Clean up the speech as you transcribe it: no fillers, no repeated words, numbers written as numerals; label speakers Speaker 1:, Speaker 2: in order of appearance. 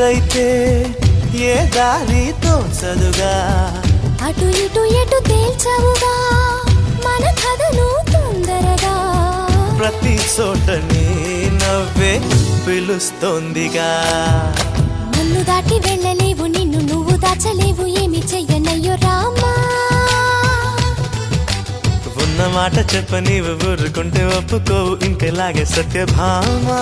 Speaker 1: ఎదురైతే ఏ దారి తోచదుగా
Speaker 2: అటు ఇటు ఎటు తేల్చవుగా మన కథను తొందరగా
Speaker 1: ప్రతి చోట నీ నవ్వే పిలుస్తోందిగా
Speaker 2: నన్ను దాటి వెళ్ళలేవు నిన్ను నువ్వు దాచలేవు ఏమి చెయ్యనయ్యో రామా
Speaker 1: ఉన్న మాట చెప్ప నీవు ఊరుకుంటే ఒప్పుకోవు ఇంకెలాగే సత్యభామా